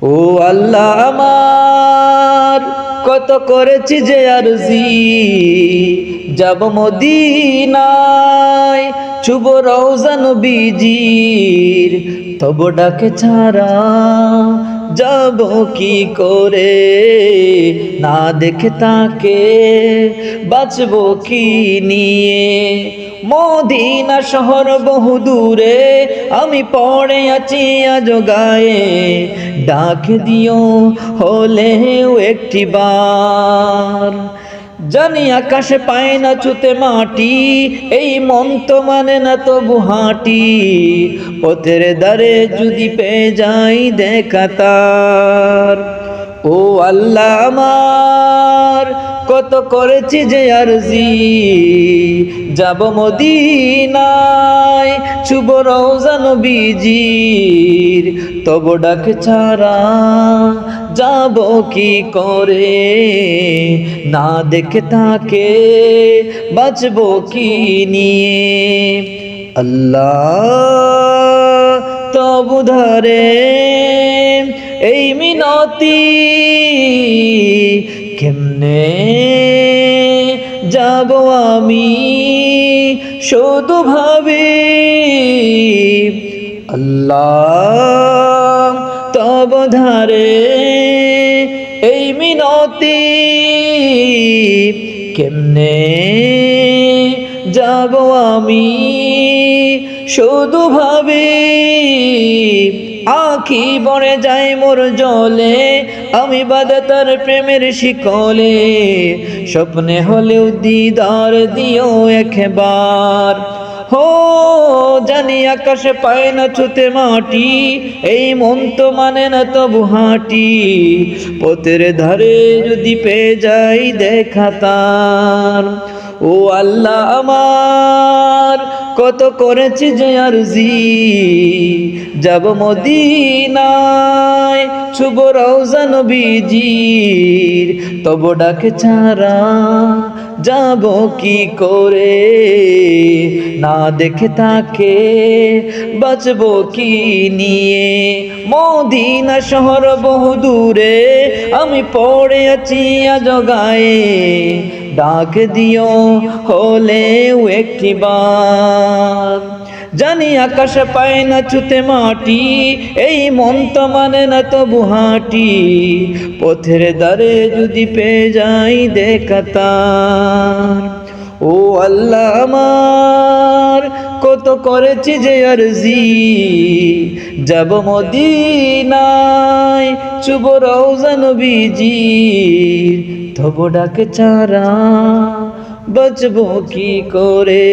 ও আল্লাহ আমার কত করেছি যে আরজি, যাব মদিনায় ছুব রওজা নবীজির, তব ডাকে ছাড়া যাব কি করে, না দেখে তাকে বাঁচব কি নিয়ে। মদিনা শহর বহু দূরে, আমি পড়ে আছি আজ গায়ে, ডাক দিও হলেও একটি বার। জানি আকাশে পায় না ছুতে মাটি, এই মন তো মানে না তবু হাঁটি, পথের দ্বারে যদি পেয়ে যাই দেখা তার। ও আল্লাহ আমার কত করেছি যে আরজি, যাব মদিনায় ছুব রওজা নবীজির, তব ডাক ছাড়া যাব কি করে, না দেখে তাকে বাঁচব কি নিয়ে। আল্লাহ তবু ধরে এই মিনতি, কেমনে যাব আমি শুধু ভাবি। আল্লাহ তব ধারে এই মিনতি, কেমনে যাব আমি শুধু ভাবি। আখি বনে যায় মোর জলে, আমি বাঁধা তার প্রেমের শিকলে, স্বপ্নে হলেও দিদার দিও একবার। হো জানি আকাশে পায় না ছুতে মাটি, এই মন তো মানে না তবু হাঁটি, পথের ধারে যদি পেয়ে যাই দেখা তার। ও আল্লাহ আমার কত করেছি যে আরজি, যাব মদিনায় ছুব রওজা নবীজির, তব ডাকে ছাড়া যাব কি করে, না দেখে তাকে বাঁচব কি নিয়ে। মদিনা শহর বহু দূরে, আমি পড়ে আছি আজ গায়ে, ডাক দিও হলেও একটি বার। জানি আকাশে পায় না ছুতে মাটি, এই মন তো মানে না তবু হাঁটি, পথের দ্বারে যদি পেয়ে যাই দেখা তার। ও আল্লাহ আমার কত করেছি যে আরজি, যাব মদিনায় ছুব রওজা নবীজির, তব ডাকে ছাড়া বাঁচব কি করে।